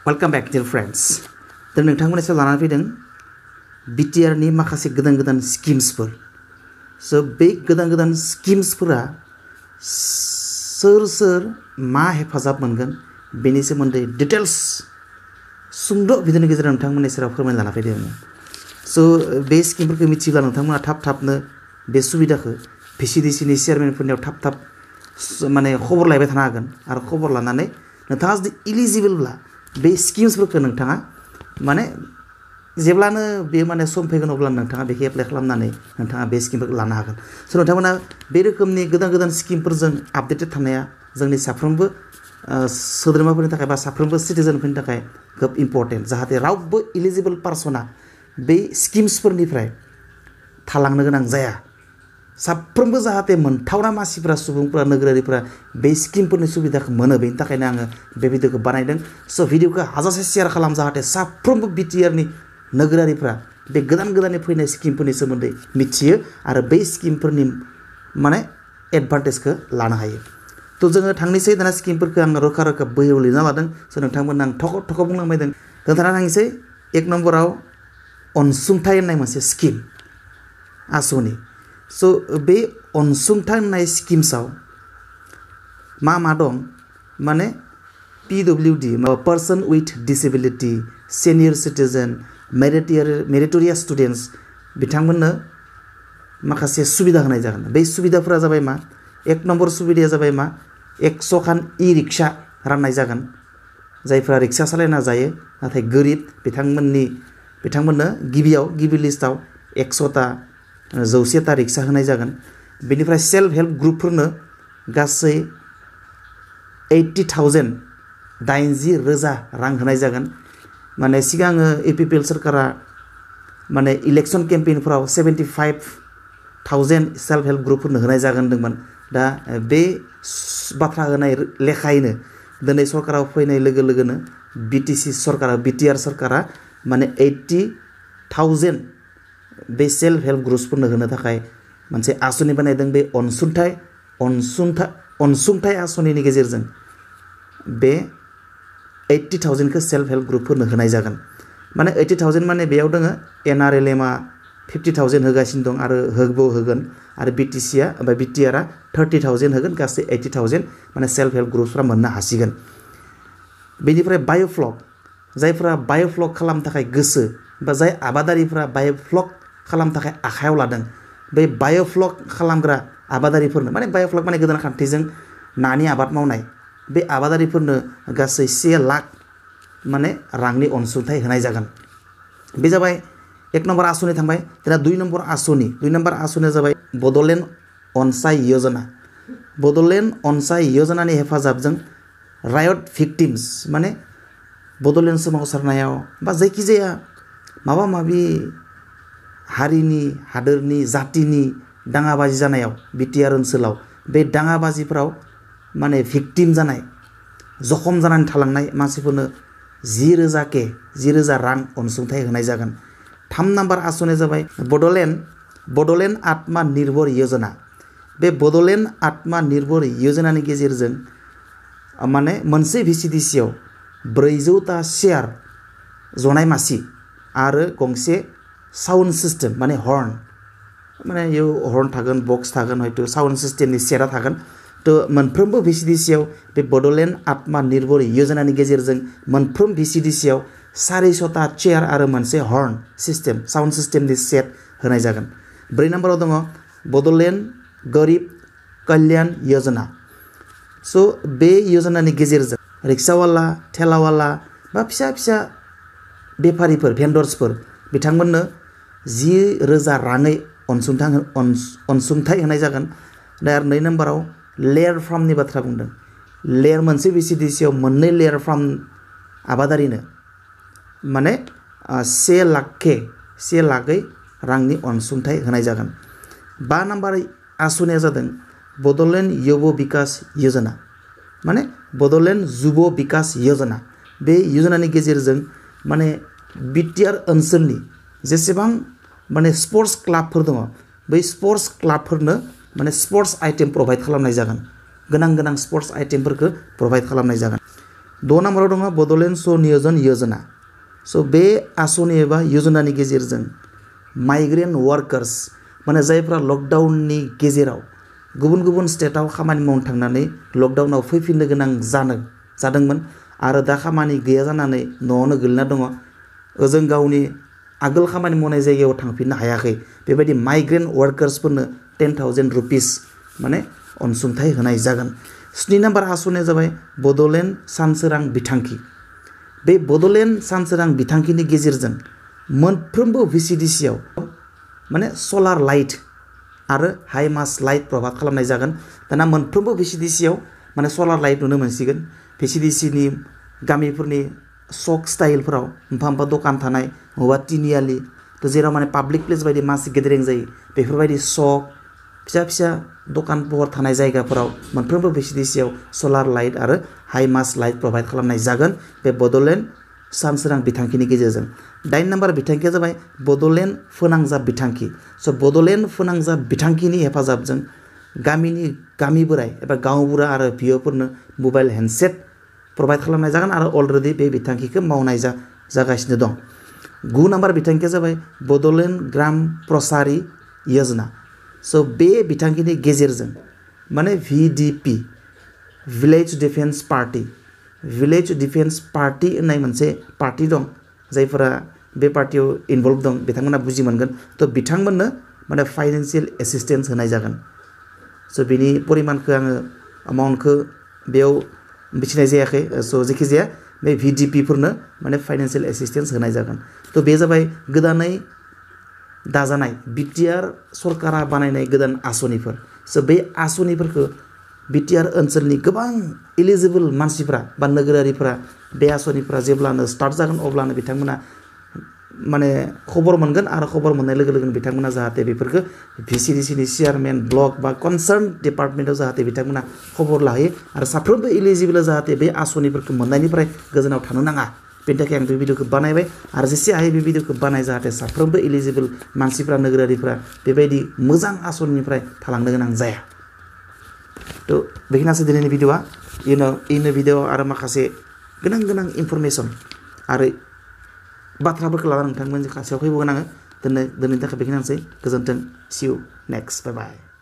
Welcome back, dear friends. Dan nोंथांमोननि सायाव लानानै फैदों BTR नि माखासे गोदान स्किम्सफोर. So बे गोदान स्किम्सफोरा सोर मा हेफाजाब मोनगोन बेनि सोमोन्दै डिटेल्स सुंद' भिडिअनि गेजेरजों नोंथांमोननि सेराव फोरमायना लाना फैदों आङो. So बे स्किमफोरखौ मिथिब्ला नोंथांमोना थाब-थाबनो बे सुबिदाखौ VCDC नि चेयारमेनफोरनियाव थाब माने खबर लायबाय थानो हागोन आरो खबर लानानै नोंथाङा जुदि इलिजिबोलब्ला बे स्किम्सफोरखौ नोंथाङा माने जेब्लानो बे माने सम फैगोन अब्ला नोंथाङा बेखौ एप्लाइ खालामनानै नोंथाङा बे स्किमफोरखौ लानो हागोन. स' नोंथांमोना बे रोखोमनि गोदान स्किमफोरजों आपडेटेड थानाया जोंनि साफ्रोमबो सोद्रोमाफोरनि थाखाय बा साफ्रोमबो सिटिजेनफोरनि थाखाय खोब इम्परटेन्ट जाहाथे रावबो इलिजिबोल पार्सना बे स्किम्सफोरनिफ्राय थालांनो गोनां जाया. साफ्रोमबो जाहाथे मोनथावना मानसिफोरा सुबुंफोरा नोगोरारिफोरा बे स्किमफोरनि सुबिदाखौ मोनो बेनि थाखायनो आङो बे भिडिअखौ बानायदों. स' भिडिअखौ हाजासे शेयार खालाम जाहाथे साफ्रोमबो BTRनि नोगोरारिफोरा बे गोदानै फैनाय स्किमफोरनि सोमोन्दै मिथियो आरो बै स्किमफोरनि माने एडभान्टेजखौ लानो हायो. थ' जोङो थांनोसै दाना स्किमफोरखौ आङो रोखा बोहैयाव लिरना लादों. स' नोंथांमोननो आं थख' बुंलांबायदों. जों दाना थांनोसै 1 नम्बराव अनसुंथाइ होननाय मोनसे स्किम आसनि. स' बे अनसुंथाइ होननाय स्किम्सआव मा दं माने PWD person with disability senior citizen meritorious students बिथांमोननो माखासे सुबिदा होनाय जागोन. बे सुबिदाफोरा जाबाय मा 1 नम्बर सुबिदाया जाबाय मा 100 खान इ-रिक्सा राननाय जागोन. जायफ्रा रिक्सा सालायना जायो नाथाय गोरिब बिथांमोननो गिबि लिस्टआव 100टा 100टा रिक्सा होनाय जागोन. बेनिफ्राय सेल्फ हेल्प ग्रुपफोरनो गासै 80,000 रां होनाय जागोन. माने सिगाङो APPL सरकारा माने इलेक्शन केम्पेइनफोराव 75,000 सेल्फ हेल्प ग्रुपफोरनो होनाय जागोन होनदोंमोन. दा बे बाथ्रा होनाय लेखायैनो दिनै सरकाराव फैनाय लोगोनो BTR सरकारा माने 80,000 बे सेल्फ हेल्प ग्रुप्सफोरनो होनो थाखाय मोनसे आसनि बानायदों. बे अनसुंथाइ आसनिनि गेजेरजों बे 80,000खौ सेल्फ हेल्प ग्रुपफोरनो होनाय जागोन. माने 80,000 माने बेयाव दङ NRLMआ 50,000 होगासिनो दं आरो होगोन आरो BTRआ 30,000 होगोन. गासै 80,000 माने सेल्फ हेल्प ग्रुप्सफ्रा मोननो हासिगोन. बेनिफ्राय बाय'फ्लक जायफ्रा बाय'फ्लक खालामनो थाखाय गोसो बा जाय आबादारिफ्रा बाय'फ्लक खालामनो थाखाय आखायाव लादों बे बाय'फ्लक खालामग्रा आबादारिफोरनो माने बाय'फ्लक माने गोदान खान्थिजों नानि आबाद मावनाय बे आबादारिफोरनो गासै 1 लाख माने रांनि अनसुंथाइ होनाय जागोन. बे जाबाय 1 नम्बर आसनि थांबाय. दा 2 नम्बर आसनिया जाबाय बड'लेण्ड अनसाय योजना. बड'लेण्ड अनसाय योजनानि हेफाजाबजों रायट भिक्टिम्स माने बड'लेण्ड सोमावसारनायाव बा जायखिजाया माबा माबि हारिनि हादोरनि जातिनि दाङाबाजि जानायाव BTR ओनसोलाव बे दाङाबाजिफोराव माने भिक्टिम जानाय जखम जानानै थालांनाय मानसिफोरनो 10,000 रां अनसुंथाइ होनाय जागोन. 3 नम्बर आसनिया जाबाय बड'लेण्ड आत्मा निर्भर योजना. बे बड'लेण्ड आत्मा निर्भर योजनानि गेजेरजों माने मोनसे VCDCआव 400टा चेयार जनाय मासि आरो गंसे साउन्ड सिस्टेम माने हर्न माने इयाव हर्न थागोन बक्स थागोन हयथ' साउन्ड सिस्टेमनि सेटआ थागोन. थ' मोनफ्रोमबो VCDCआव बे बड'लेण्ड आत्मा निर्भर योजनानि गेजेरजों मोनफ्रोम VCDCआव 400टा चेयार आरो मोनसे हर्न सिस्टेम साउन्ड सिस्टेमनि सेट होनाय जागोन. 4 नम्बराव दङ बड'लेण्ड गरिब कल्याण योजना. स' बे योजनानि गेजेरजों रिक्सावाला थेलावाला बा फिसा बेफारिफोर भेन्डर्सफोर बिथांमोननो 10,000 राङै अनसुंथाइ होनाय जागोन. दा आरो 2 नम्बराव लेयार फार्मनि बाथ्रा बुंदों. लेयार मोनसे VCDCआव 2 लेयार फार्म आबादारिनो माने 1 लाखै रांनि अनसुंथाइ होनाय जागोन. 5 नम्बर आसनिया जादों बड'लेण्ड युव बिकास योजना माने बड'लेण्ड जुब बिकास योजना. बे योजनानि गेजेरजों माने BTR ओनसोलनि जेसेबां माने स्पर्ट्स क्लाबफोर दङ बै स्पर्ट्स क्लाबफोरनो माने स्पर्ट्स आइटेम प्रभाइड खालामनाय जागोन. गोनां स्पर्ट्स आइटेमफोरखौ प्रभाइड खालामनाय जागोन. द' नाम्बाराव दङ बड'लेण्ड स्वनियोजन योजना स' बे आसनि एबा योजनानि गेजेरजों माइग्रेन्ट वार्कार्स माने जायफ्रा लकडाउननि गेजेराव गुबुन गुबुन स्टेटआव खामानि मावनो थांनानै लकडाउनाव फैफिननो गोनां जादोंमोन आरो दा खामानि गैया जानानै न'आवनो गोलैना दङ ओजों गावनि आगोल खामानि मावनाय जायगायाव थांफिननो हायाखै बेबायदि माइग्रेन्ट वार्कार्सफोरनो 10,000 रुपिस माने अनसुंथाइ होनाय जागोन 7 नाम्बार आसनिया जाबाय बड'लेण्ड सानसोरां बिथांखि बे बड'लेण्ड सानसोरां बिथांखिनि गेजेरजों मोनफ्रोमबो VCDCआव माने सलार लाइट आरो हाइ मास लाइट प्रभाइड खालामनाय जागोन दाना मोनफ्रोमबो VCDCआव माने सलार लाइट नुनो मोनसिगोन VCDCनि गामिफोरनि सक स्टाइलफोराव मोनफा दखान थानाय बबेबा तिनिआलि तो जेराव माने पाब्लिक प्लेस बायदि मासि गेदेरिं जायो बेफोरबायदि सक फिसा फिसा दखान महर थानाय जायगाफोराव मोनफ्रोमबो VCDCआव सलार लाइट आरो हाइ मास लाइट प्रभाइड खालामनाय जागोन बे बड'लेण्ड सानसोरां बिथांखिनि गेजेरजों 8 नाम्बार बिथांखिया जाबाय बड'लेण्ड फोनांजाब बिथांखि स' बड'लेण्ड फोनांजाब बिथांखिनि हेफाजाबजों गामि बोराइ एबा गांवबुरा आरो भिअ'फोरनो मबाइल हेन्डसेट प्रभाइड खालामनाय जागोन आरो अलरेडि बे बिथांखिखौ मावनाय जागासिनो दं 9 नाम्बार बिथांखिया जाबाय बड'लेण्ड ग्राम प्रसारी योजना स' बे बिथांखिनि गेजेरजों माने VDP भिलेज डिफेन्स पार्टी होननाय मोनसे पार्टी दं जायफोरा बे पार्टियाव इनभल्भ दं बिथांमोना बुजि मोनगोन थ' बिथांमोननो माने फाइनेन्सियेल एसिस्टेन्स होनाय जागोन स' बिनि परिमानखौ आङो एमाउन्टखौ बेयाव मिथिनाय जायाखै स' जेखिजाया बे VDPफोरनो माने फाइनेन्सियेल एसिस्टेन्स होनाय जागोन थ' बे जाबाय गोदानै दाजानाय BTR सरकारा बानायनाय गोदान आसनिफोर स' बे आसनिफोरखौ BTR ओनसोलनि गोबां एलिजिबल मानसिफ्रा बा नोगोरारिफ्रा बे आसनिफ्रा जेब्लानो स्टार्ट जागोन अब्लानो बिथांमोना माने खबर मोनगोन आरो खबर मोननाय लोगो लोगोनो बिथांमोना जाहाथे बेफोरखौ VCDCनि चेयारमेन ब्लक बा कनसार्न डिपार्टमेन्टआव जाहाथे बिथांमोना खबर लाहैयो आरो साफ्रोमबो एलिजिबल जाहाथे बे आसनिफोरखौ मोननायनिफ्राय गोजानाव थानो नाङा बेनि थाखाय आं बे भिडिअखौ बानायबाय आरो जेसे हायो बे भिडिअखौ बानाय जाहाथे साफ्रोमबो एलिजिबल मानसिफ्रा नोगोरारिफ्रा बेबायदि मोजां आसनिनिफ्राय थालांनो गोनां जाया थ' बेखिनियासो दिनैनि भिडिअआ इयुन भिडिअ आरो माखासे गोनां इनफरमेसन आरो बाथ्राफोरखौ लानानै नोंथांमोननि खाथियाव फैबावगोन आङो दिनैनि थाखाय बेखिनियानोसै गोजोन्थों see you next bye bye